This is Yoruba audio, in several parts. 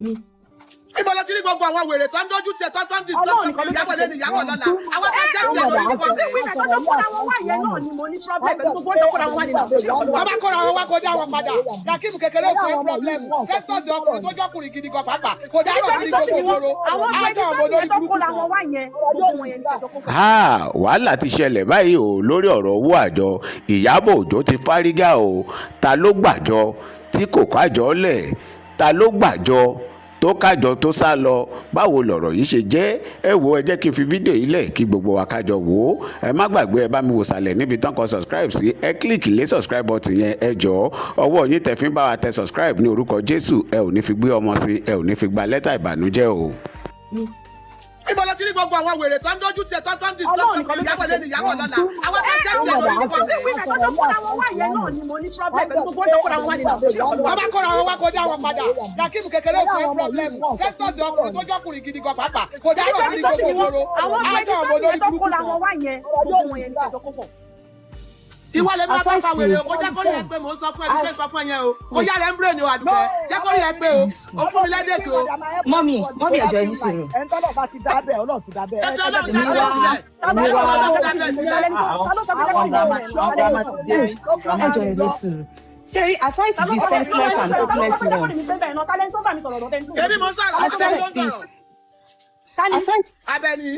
Ibo la ti rí gbogbo àwọn wèrè tó ń dojú tiẹ̀ tó ń disturb ìyàwó lẹ́nu ìyàwó lọ́la. Àwọn tó jẹ́ tiẹ̀ lórí fún mi. Wọ́n bá kóra wọn wá kó dá wọn padà. Rakim kékeré fún problem. Festus ọkùnrin tó jọkùnrin gidi gan pàápàá. Kò dá ọ̀rọ̀ ní gbogbo ìgboro. Àjọ ọmọ olórí burúkú kan. Wàhálà ti ṣẹlẹ̀ báyìí o lórí ọ̀rọ̀ owó àjọ. Iyabo Ojo ti fárígá o. Ta ló gbàjọ tí kò kájọ lẹ̀? Ta ló gbàjọ tó kájọ tó sá lọ? Báwo lọ̀rọ̀ yìí ṣe jẹ́? Ẹ wo, ẹ jẹ́ kí n fi fídíò yìí lẹ̀ kí gbogbo wa kájọ wò ó. Ẹ má gbàgbé, ẹ bá mi wò sàlẹ̀ níbi tán kan subscribe sí. Ẹ kílìkì lé subscribe button yẹn, ẹ jọ̀ọ́. Ọwọ́ yín tẹ̀ fi ń bá wa tẹ subscribe ní orúkọ Jésù. Ẹ ò ní fi gbé ọmọ sí, ẹ ò ní fi gba lẹ́tà ìbànújẹ́ o. Ibo la ti rí gbogbo àwọn wèrè tó ń dojú tiẹ̀ tó ń disturb ìyàwó lẹ́nu ìyàwó lọ́la. Àwọn tó jẹ́ tiẹ̀ lórí fún mi. Wọ́n bá kóra wọn wá kó dá wọn padà. Rakim kékeré fún problem. Festus ọkùnrin tó jọkùnrin gidi gan pàápàá. Kò dá ọ̀rọ̀ ní gbogbo ìgboro. Àjọ ọmọ olórí burúkú kan. Ìwọ lè máa bá fa wèrè o, kó jẹ́ kó rí ẹ pé mò ń sọ fún ẹ bí ṣe ń sọ fún ẹ yẹn o. Kó yára ẹ ń bèrè ni o àdúgbò. Jẹ́ kó rí ẹ pé o. O fún mi lẹ́dẹ̀kì o. Mọ́mì ẹ̀jọ̀ yìí sọ̀rọ̀. Ẹni tọ́lọ̀ bá ti dá bẹ́ẹ̀, Ọlọ́run ti dá bẹ́ẹ̀. Ẹjọ́ Ọlọ́run dá bẹ́ẹ̀ sílẹ̀. Ẹjọ́ Ọlọ́run dá bẹ́ẹ̀ sílẹ̀. Ẹ̀jọ̀ yìí sọ̀rọ̀. Jerry, aside to the senseless and hopeless ones. Èmi mo sọ̀rọ̀, mo sọ̀rọ̀. Abẹ́ni.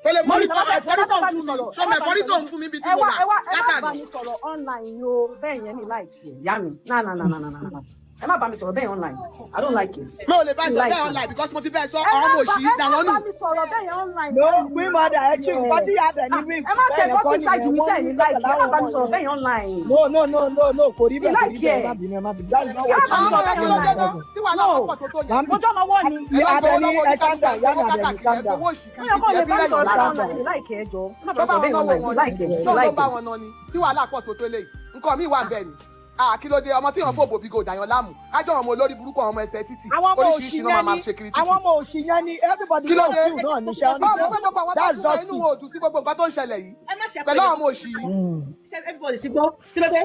Tole mori tó ẹ̀fọ́rí tó ń fún mi. Ṣé mo ẹ̀fọ́rí tó ń fún mi bí tí mo wà? Ẹ má bá mi sọ̀rọ̀ online yo, bẹ́ẹ̀ yẹn mi like it. Yá mi. No. Ẹ má bá mi sọ̀rọ̀ bẹ́ẹ̀ online. I don't like it. Mi ò lè bá sọ̀rọ̀ bẹ́ẹ̀ online because mo ti fẹ́ sọ ọmọ òṣì dáná nù. Ẹ má bá mi sọ̀rọ̀ bẹ́ẹ̀ yẹn online. No, Queen Mother, ẹ chi nǹkan tí yà bẹ̀ ní wí. Ẹ má tẹ̀ fọ́tò ìtajì mi tẹ̀ ní like. Ẹ má bá mi sọ̀rọ̀ bẹ́ẹ̀ yẹn online. No, kò rí bẹ́ẹ̀, kò rí bẹ́ẹ̀, ẹ má bínú, ẹ má bínú. That is not what you want. Tí wàá lọ́wọ́ pọ̀ tó tó yẹ. Mo jọ́ ọmọ wọ́ ni. Ìyá Adẹ́ni, ẹ calm down, ìyá Adẹ́ni, calm down. Mo yẹ kó lè bá mi sọ̀rọ̀ bẹ́ẹ̀ online. Like ẹ jọ. Ẹ má bá mi sọ̀rọ̀ bẹ́ẹ̀ online. Like ẹ. Ṣé o bá wọn náà ni? Tí wàhálà pọ̀ tó tó lè. Nǹkan mi wà bẹ́ẹ̀ ni. Kí ló dé ọmọ tí wọ́n fò bòbí kò dàyàn láàmú. Ájọ ọmọ olórí burúkú ọmọ ẹsẹ̀ títì. Oríṣiríṣi náà máa ṣe kiri títì. Àwọn ọmọ òṣì yẹn ni everybody knows you náà ní ṣe ọ́nà. Báwo pé gbogbo àwọn tó ń sọ inú òdù sí gbogbo nǹkan tó ń ṣẹlẹ̀ yìí? Pẹ̀lú àwọn ọmọ òṣì yìí. Everybody ti gbọ́. Kí ló dé?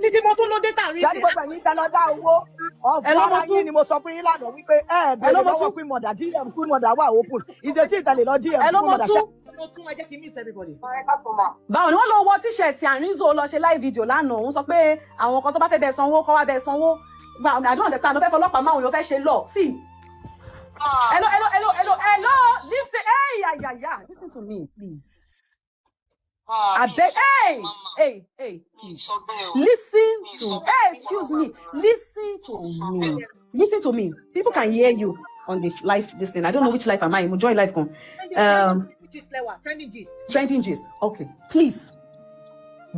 Títí mo tún ló dé tàrí ìṣẹ́. Jáde gbogbo ẹ̀yin tẹ́lọ dá owó. Ọ̀fun ara yín ni mo sọ fún yín lánàá wípé bẹ̀rẹ̀ lọ́wọ́ Queen Mother DM Queen Mother wà open. Ìṣèjì ìtàlẹ̀ lọ DM Queen Mother ṣe. Báwo ni wọ́n lọ wọ tíṣẹ̀tì Àrínzó lọ ṣe live video lánàá òun sọ pé àwọn kan tó bá fẹ́ bẹ sanwó kọ́ wá bẹ sanwó. I don't understand. Ló fẹ́ fọlọ́pàá máa òun fẹ́ ṣe lọ. See. Hello. Listen to me, please. I beg. Hey, please. Excuse me. Listen to me. People can hear you on the live this thing. I don't know which live am I. I'm join live con. Trending gist. Okay. Please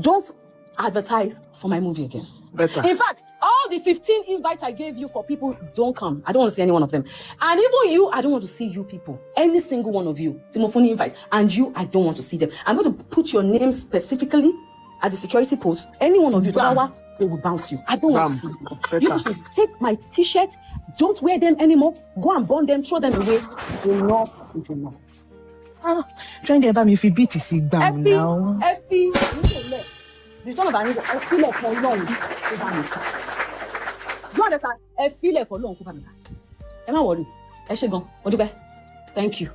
don't advertise for my movie again. Better. In fact, all the 15 invites I gave you for people don't come. I don't want to see any one of them. And even you, I don't want to see you people. Any single one of you. Timofoni invites. And you, I don't want to see them. I'm going to put your name specifically at the security post. Any one of you, they will bounce you. I don't want to see you. You should take my t-shirt. Don't wear them anymore. Go and burn them. Throw them away. Enough is enough. Trying to me if you beat is down now. Effie, the son of Àrínzó, I feel it for long. You understand? I feel it for long. Ẹ má worry. Ẹ ṣé gan. Mo dúpẹ́. Thank you.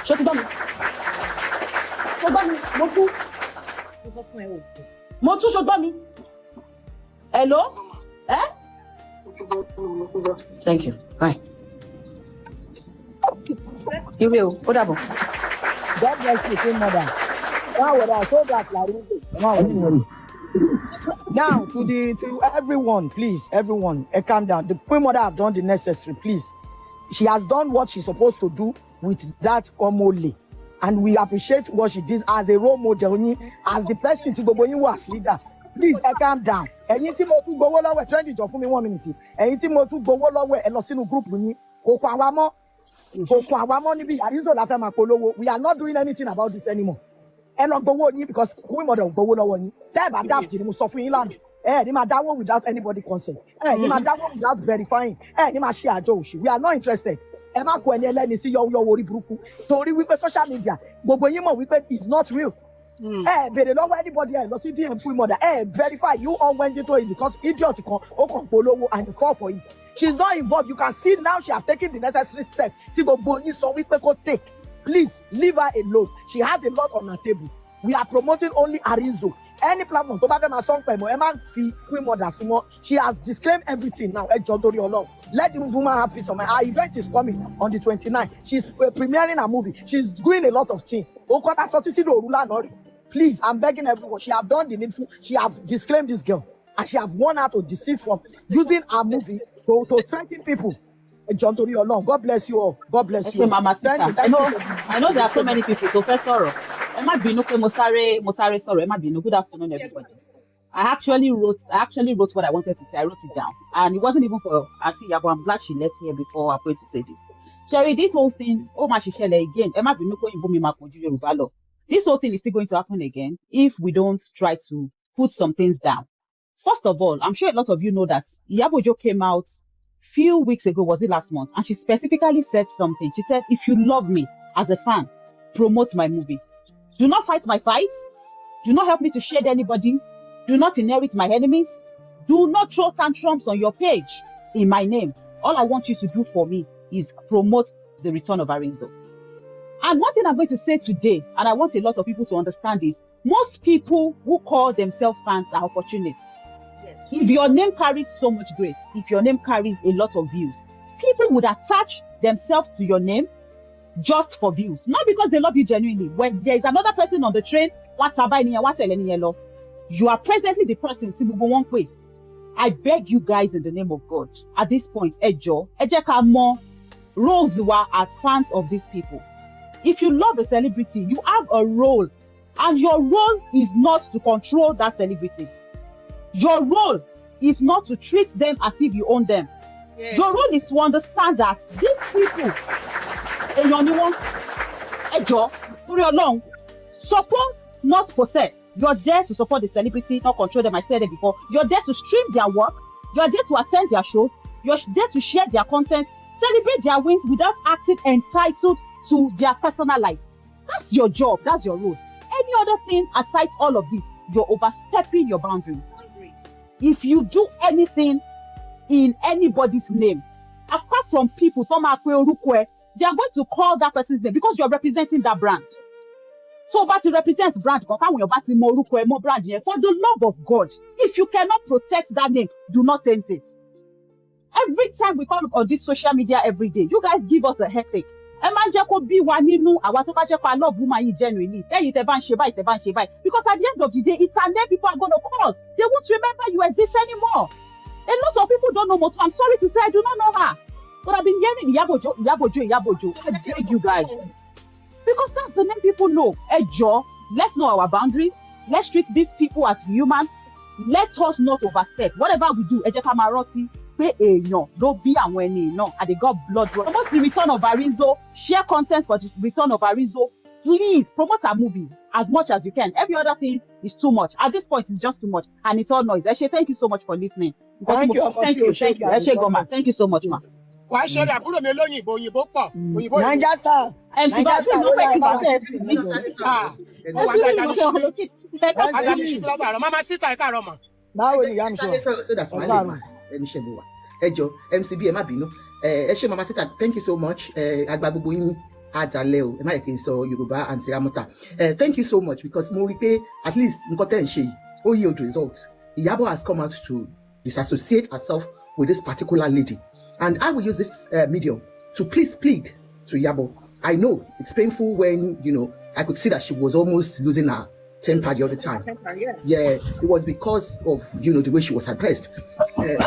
Ṣó ti gbọ́ mi? Ṣó gbọ́ mi? Mo tún ṣó gbọ́ mi? Hello? Thank you. Bye. Ire o, ó dàbọ̀. God bless you, Queen Mother. Now to everyone, please, everyone, calm down. The Queen Mother have done the necessary, please. She has done what she's supposed to do with that Omole. And we appreciate what she did as a role model, as the person to go as leader. Please, calm down. Ẹ̀yin tí mo tún gbowó lọ́wọ́ trending jọ fún mi 1 minute. Ẹ̀yin tí mo tún gbowó lọ́wọ́ ẹ lọ sínú group yín. Kò kọ àwa mọ́ níbi Àrínzó la fẹ́ máa polówó. We are not doing anything about this anymore. Ẹ lọ gbowó yín because Queen Mother gbowó lọ́wọ́ yín. Tẹ́ ẹ bá daft ni mo sọ fún yín lánàá. Ní máa dáwó without anybody consent. Ní máa dáwó without verifying. Ní máa ṣe àjọ òṣì. We are not interested. Ẹ má kó ẹni ẹlẹ́ni sí yọ̀wọ̀ orí burúkú. Torí wípé social media gbogbo yín mọ̀ wípé it's not real. Bèrè lọ́wọ́ anybody ẹ̀ lọ sí DM Queen Mother. Verify you all went into it because idiot kan ó kàn polówó and you fall for it. She's not involved. You can see now she has taken the necessary steps. Tí gbogbo yín sọ wípé kó take. Please leave her alone. She has a lot on her table. We are promoting only Arinzo. Any platform tó bá fẹ́ máa song pẹ̀lú ẹ máa fi Queen Mother sí wọn. She has disclaimed everything now. Ẹ jọ̀ọ́ torí Ọlọ́run. Let the woman have peace of mind. Our event is coming on the 29th. She's premiering a movie. She's doing a lot of things. Okota sọ títí lóru lánàá rí. Please, I'm begging everyone. She have done the needful. She have disclaimed this girl. And she have won her to deceive from using her movie to threaten people. John Tori Olong, God bless you all. God bless you. Mama Sita. I know there are so many people. So first sorrow. Emma Binuke Mosare sorry. Emma Binu. Good afternoon, everybody. I actually wrote what I wanted to say. I wrote it down. And it wasn't even for Auntie Iyabo. I'm glad she left here before I'm going to say this. Sherry, this whole thing, Shele again, Emma Binuke Ibumi Makoju Yoruba law. This whole thing is still going to happen again if we don't try to put some things down. First of all, I'm sure a lot of you know that Iyabo came out few weeks ago, was it last month? And she specifically said something. She said, if you love me as a fan, promote my movie. Do not fight my fights. Do not help me to shade anybody. Do not inherit my enemies. Do not throw tantrums on your page in my name. All I want you to do for me is promote the return of Arinzo. And one thing I'm going to say today, and I want a lot of people to understand this, most people who call themselves fans are opportunists. Yes. If your name carries so much grace, if your name carries a lot of views, people would attach themselves to your name just for views. Not because they love you genuinely. When there is another person on the train, you are presently the person. I beg you guys in the name of God, at this point, roles were as fans of these people. If you love a celebrity, you have a role. And your role is not to control that celebrity. Your role is not to treat them as if you own them. Yes. Your role is to understand that these people, support, not possess. You're there to support the celebrity, not control them. I said it before. You're there to stream their work. You're there to attend their shows. You're there to share their content, celebrate their wins without acting entitled to their personal life. That's your job. That's your role. Any other thing aside all of this, you're overstepping your boundaries. If you do anything in anybody's name, apart from people, they are going to call that person's name because you're representing that brand. So, but to represent brand, for the love of God, if you cannot protect that name, do not taint it. Every time we come on this social media every day, you guys give us a headache. Because at the end of the day, it's a name people are going to call. They won't remember you exist anymore. A lot of people don't know Moto. I'm sorry to say, I do not know her. But I've been hearing Iyabo. I beg you guys. Because that's the name people know. Ejo, let's know our boundaries. Let's treat these people as human. Let us not overstep. Whatever we do, don't be and when no, and they got blood. Promote the return of Arinzo. Share content for the return of Arinzo. Please promote a movie as much as you can. Every other thing is too much. At this point, it's just too much, and it's all noise. Eshe, thank you so much for listening. Thank you. Eshe Goma, thank you so much, ma. Why should I put me alone? Niger Star. Mama Sita, Karoma. Báwo ni yam sure? So that's my name. Ejo, MCB, Emma Binu. Eshe Mama Sita, thank you so much. Agbagbogbo yin Ajaleo, Emma so Yoruba and Siramota. Thank you so much because mo rí pé at least nǹkan tẹ́ ń ṣe ó yield results. Iyabo has come out to disassociate herself with this particular lady. And I will use this medium to please plead to Iyabo. I know it's painful when, I could see that she was almost losing her temper the other time. Yeah, it was because of, the way she was addressed. When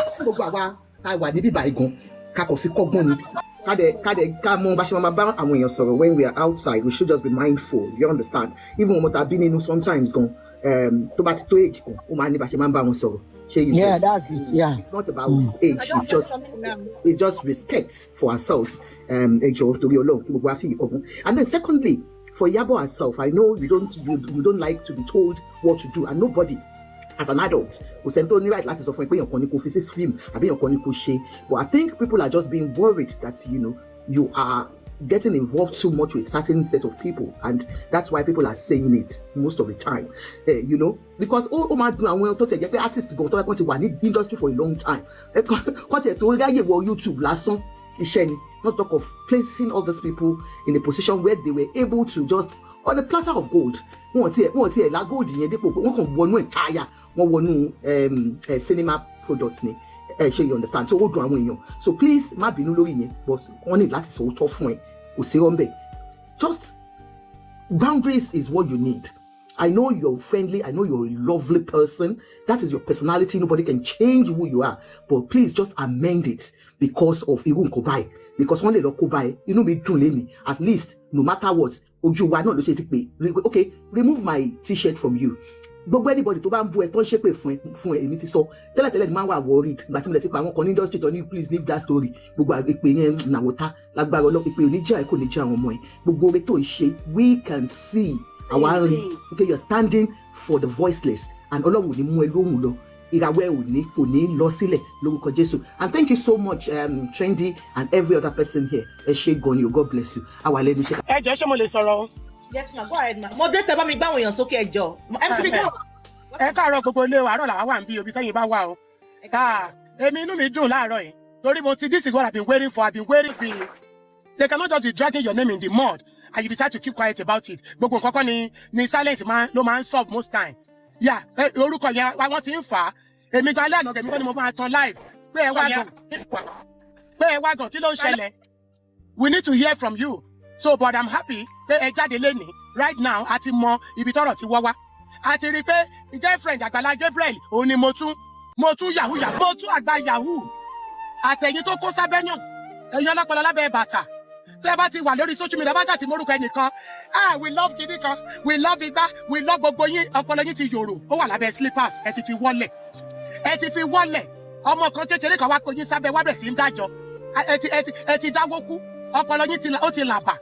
we are outside, we should just be mindful. You understand? Even when I've been in sometimes yeah, that's it. Yeah, it's not about age. It's just respect for ourselves. And then secondly, for Iyabo herself, I know you don't like to be told what to do, and nobody as an adult will send only right letters of when but I think people are just being worried that you are getting involved too much with certain set of people, and that's why people are saying it most of the time. You know, because my artists go to industry for a long time. YouTube last song. Not talk of placing all these people in a position where they were able to just on a platter of gold. Cinema products. You understand? So please, but one need that so tough. Just boundaries is what you need. I know you're friendly. I know you're a lovely person. That is your personality. Nobody can change who you are. But please just amend it because of Irun Kobai. Because one little Kobai, you know me too, at least no matter what, okay, remove my t-shirt from you. But anybody to ban don't shape fún ti sọ tẹ́lẹ̀ man were worried ìgbà tí mo lè ti pa àwọn kan industry tó ní please leave that story gbogbo èpè yẹn na wota lágbára Ọlọ́run èpè oni ja kò ní ja àwọn ọmọ ẹ gbogbo re tó ṣe we can see our okay you're standing for the voiceless and Ọlọ́run ò ní mú ẹ lóhùn lọ ìràwẹ̀ ò ní kò ní lọ sílẹ̀ lórúkọ Jésù. And thank you so much Trendy and every other person here. Ẹ ṣé gan ni, God bless you. Àwa lẹ́nu ṣe. Ẹ jẹ́ ṣé mo lè sọ̀rọ̀. Yes ma, go ahead ma. Mo dé tẹ́ bá mi gbá àwọn èèyàn sókè ẹjọ́. MC go. Ẹ káàárọ̀ gbogbo ilé wa, àárọ̀ làwa wà níbí obi tẹ́yin bá wà o. Èmi inú mi dùn láàárọ̀ yìí. Torí mo ti this is what I've been waiting for. I've been waiting for you. They cannot just be dragging your name in the mud and you decide to keep quiet about it. Gbogbo nǹkan kan ni silence ló máa ń solve most time. Yeah, orúkọ yẹn wọ́n ti ń fà á. Èmi gan alẹ́ àná gẹ̀mí kan ni mo máa tan live. Pé ẹ wá gan kí ló ń ṣẹlẹ̀? We need to hear from you. So but I'm happy pé ẹ jáde lénìí. Right now a ti mọ ibi tọ́rọ̀ ti wọ́ wá. A ti rí pé girlfriend Àgbàlá Gabriel òun ni mo tún yahoo mo tún àgbà yahoo. Àtẹ̀yìn tó kó sábẹ́yàn. Ẹ̀yin ọlọ́pàá lábẹ́ bàtà. Tẹ́ bá ti wà lórí social media bá ṣàtì mórúkọ ẹnìkan. We love kìíní kan, we love igba, we love gbogbo yín, ọpọlọ yín ti yòrò. Ó wà lábẹ́ slippers, ẹ ti fi wọlẹ̀. Ọmọ kan kékeré kan wá kó yín sábẹ́ wá bẹ̀rẹ̀ sí ń dájọ́. Ẹ ti dáwó kú, ọpọlọ yín ó ti làbà.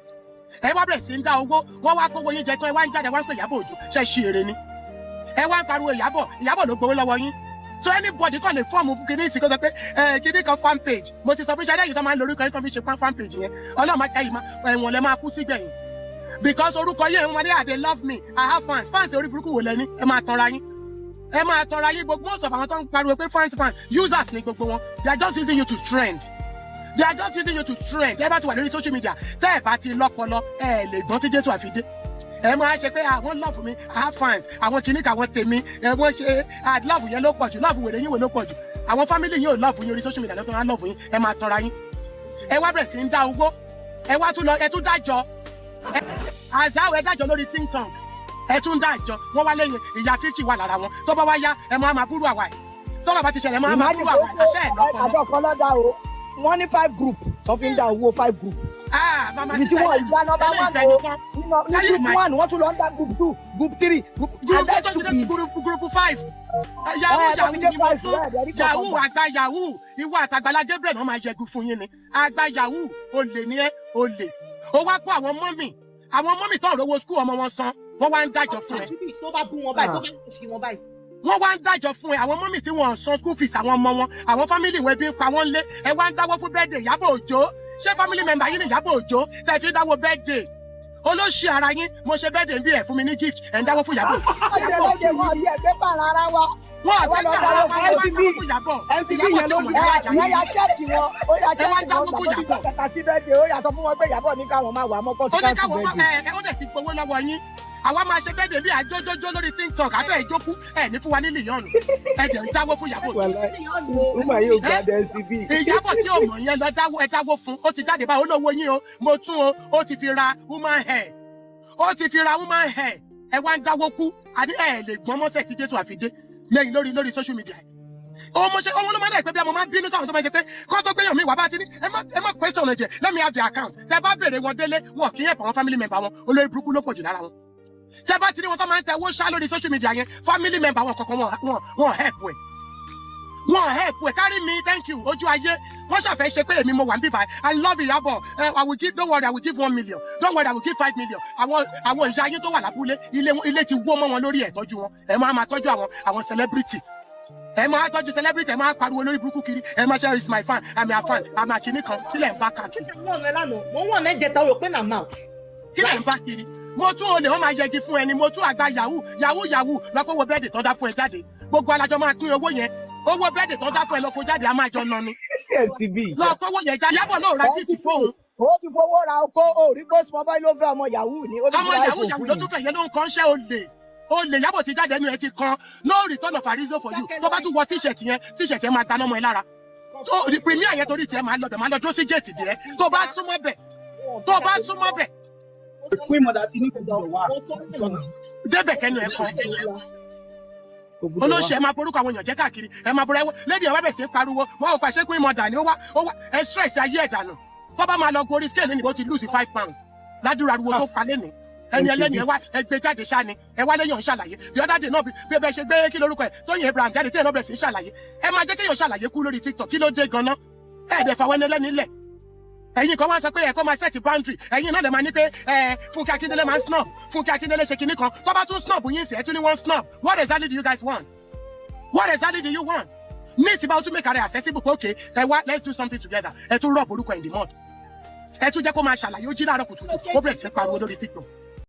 Ẹ wá bẹ̀rẹ̀ sí ń dá owó, wọ́n wá kówó yín jẹ tán, ẹ wá ń jáde, wá ń pè Iyabo Ojo, ṣe ṣe èrè ni. Ẹ wá ń pariwo Iyabo ló gbowó lọ́wọ́ yín. So anybody kàn lè fọ́ọ̀mù kìíní ìsìnkú sọ pé kìíní kan fan page. Mo ti sọ fún iṣẹ́ lẹ́yìn tó máa ń lo orúkọ yín kan fi ṣe fan page yẹn. Ọlọ́run máa jẹ́ ẹ̀wọ̀n lẹ máa kú sígbẹ̀yìn. Because orúkọ yẹn wọ́n ní they love me, I have fans. Fans orí burúkú wò lẹ́ni, ẹ máa tanra yín. Gbogbo most of àwọn tó ń pariwo pé fans users ni gbogbo wọn. They are just using you to trend. Ẹ bá ti wà lórí social media, tẹ́ ẹ bá ti lọ́pọlọ, ẹ lè gbọ́n tí Jésù àfidé. Ẹ máa ṣe pé àwọn love mi, I have fans, àwọn kìíní kàwọn tèmi, ẹ wọ́n ṣe love yẹn ló pọ̀ jù, love wèrè yín wò ló pọ̀ jù. Àwọn family yín ò love yín orí social media lọ́tọ́ wọn love yín, ẹ máa tanra yín. Ẹ wá bẹ̀rẹ̀ sí ń dá owó, ẹ wá tún lọ, ẹ tún dájọ́. Àzáwọ̀ ẹ dájọ́ lórí think tank. Ẹ tún dájọ́, wọ́n wá lẹ́yìn ìyá 50 wà lára wọn. Tó bá wá yá, ẹ máa búrú àwa ẹ̀. Tọ́lọ̀ bá ti ṣẹlẹ̀ máa búrú àwa ẹ̀. Àṣẹ ẹ̀ lọ́pọ̀. Àjọ kan lọ́dà o. Wọ́n ní 5 group tó fi ń dá owó 5 group. Ibi tí wọ́n ìgbà nọ́mbà 1 o. Ní group 1 wọ́n tún lọ ń dá group 2, group 3, and that's stupid. Group 5. Yahoo àgbà Yahoo. Ìwọ àtàgbàlá Gabriel wọ́n máa yẹgu fún yín ni. Àgbà Yahoo olè ni ẹ́ olè. Ó wá kó àwọn mọ́mì tó ń rówó school ọmọ wọn san. Wọ́n wá ń dájọ́ fún ẹ. Tó bá bú wọn báyìí, tó bá fi wọn báyìí. Wọ́n wá ń dájọ́ fún ẹ, àwọn mọ́mì tí wọ́n san school fees àwọn ọmọ wọn, àwọn family ìwé bí ń pa wọ́n lé, ẹ wá ń dáwọ́ fún birthday Iyabo Ojo. Ṣé family member yín ni Iyabo Ojo tẹ́ fi dáwọ́ birthday? Olóṣì ara yín, mo ṣe birthday bí ẹ̀ fún mi ní gift, ẹ̀ ń dáwọ́ fún Iyabo. Wọ́n àgbẹ̀ dáwọ́ fún Iyabo. MTV yẹn ló ní ìyá ya ṣẹ́ẹ̀kì wọn, ó yà ṣẹ́ẹ̀kì wọn gbàgbọ́ kẹta sí birthday, ó yà sọ fún wọn pé Iyabo ní káwọn máa wà mọ́kọ́ tí ká sí birthday. Ó dẹ̀ ti gbowó lọ́wọ́ yín. Àwa máa ṣe bẹ́ẹ̀ bí àjójójó lórí TikTok abẹ́ ìjókòó ẹ̀ ní fún wa ní lílíọ̀nù ẹ̀jẹ̀ ń dáwó fún Iyabo. Iyabo tí ò mọ̀ yẹn lọ ẹ dáwó fún ó ti jáde báyìí olówó yín o mo tún ó ti fi ra woman hair ẹ wá ń dáwó kú àní ẹ lè gbọ́n mọ́sẹ̀ tí Jésù àfidé lẹ́yìn lórí social media. Òun ló máa ń dẹ̀ pé bí a mọ̀ máa ń bínú sáwọn tó máa ń ṣe pé kọ́ tó gbéyàn mi wà bá ti ní ẹ má question ẹ̀jẹ̀ let me have the account. Tẹ bá béèrè wọn délé wọn kì í help àwọn family member wọn olórí burúkú ló pọ̀ jù lára wọn. Tẹ́ bá ti ní wọn tó máa ń tẹ owó ṣá lórí social media yẹn family member wọn kankan wọn help ẹ carry me thank you ojú ayé wọ́n ṣàfẹ́ ṣe pé èmi mo wà ń bíbá I love Iyabo I will give don't worry I will give 1 million don't worry I will give 5 million àwọn ìyá ayé tó wà lábúlé ilé ti wó mọ́ wọn lórí ẹ̀ tọ́jú wọn ẹ̀ máa tọ́jú àwọn celebrity ẹ máa tọ́jú celebrity ẹ máa pariwo lórí burúkú kiri ẹ máa ṣe is my fan I'm your fan I'm a kìíní kan kí lẹ̀ ń bá káàkiri. mo wọ̀n ẹ jẹta rò pé na mouth. kí lẹ̀ ń bá kiri mo tún olè wọn máa yẹgi fún ẹni mo tún àgbà yahoo lọ́kọ́ wo bẹ́ẹ̀dì tán dá fún ẹ jáde gbogbo alájọ máa pín owó yẹn owó bẹ́ẹ̀dì tán dá fún ẹ lọ́kọ́ jáde a máa jọ nà ni. lọ́kọ́ owó yẹn jáde Iyabo náà ra gift fóun. ó ti fowó ra oko orí post mobile ló fẹ́ ọmọ yahoo ni. ọmọ yahoo ló tún fẹ́ yẹn ló ń kọ́ ṣẹ́ olè Iyabo ti jáde ẹnu ẹ ti kan no return of arizo for you tó bá tún wọ t-shirt yẹn máa gbaná mọ́ ẹ lára tó premier yẹn torí tiẹ̀ máa lọ bẹ̀ máa lọ dúró sí gate díẹ̀ tó bá súnmọ́ bẹ̀ Queen mother ti ní kò wá débẹ̀ kẹ́nu ẹ̀ kan olóṣè ẹ máa borúkọ àwọn èèyàn jẹ́ káàkiri ẹ máa borúkọ lady ẹ wá bẹ̀ sí pariwo wọn ò pàṣẹ Queen mother ni ó wá ẹ stress ayé ẹ̀ dànù tó bá máa lọ gorí scale níbo ti lose 5 pounds ládùúrà ariwo tó pa lẹ́nu ẹni ẹlẹ́ni ẹ wá ẹ gbé jáde ṣá ni ẹ wá lẹ́yìn ṣàlàyé the other day náà bí ẹ bẹ ṣe gbé kí lórúkọ ẹ Tóyìn Abraham jáde tí ẹ náà bẹ̀ sí ṣàlàyé ẹ máa jẹ́ kéèyàn ṣàlàyé kú lórí TikTok kí ló dé ganan ẹ̀ẹ́dẹ̀ fàwọn ẹni ẹlẹ́ni lẹ̀ ẹ̀yin kan wá sọ pé ẹ̀kọ́ máa set boundary ẹ̀yin náà lè máa ní pé Fúnkẹ́ Akíndélé máa ń snob Fúnkẹ́ Akíndélé ṣe kinní kan tó bá tún snob yín sí ẹ̀ tún ní wọ́n snob what exactly do you guys want what exactly do you want ní ìtìbá ó tún make ara accessible pé okay ẹ wá let's do something together ẹ tún rub orúkọ in the mud ẹ tún jẹ́ kó máa ṣàlàyé ó jí láàárọ̀ kùtùkùtù ó bẹ̀rẹ̀ sí pariwo lórí TikTok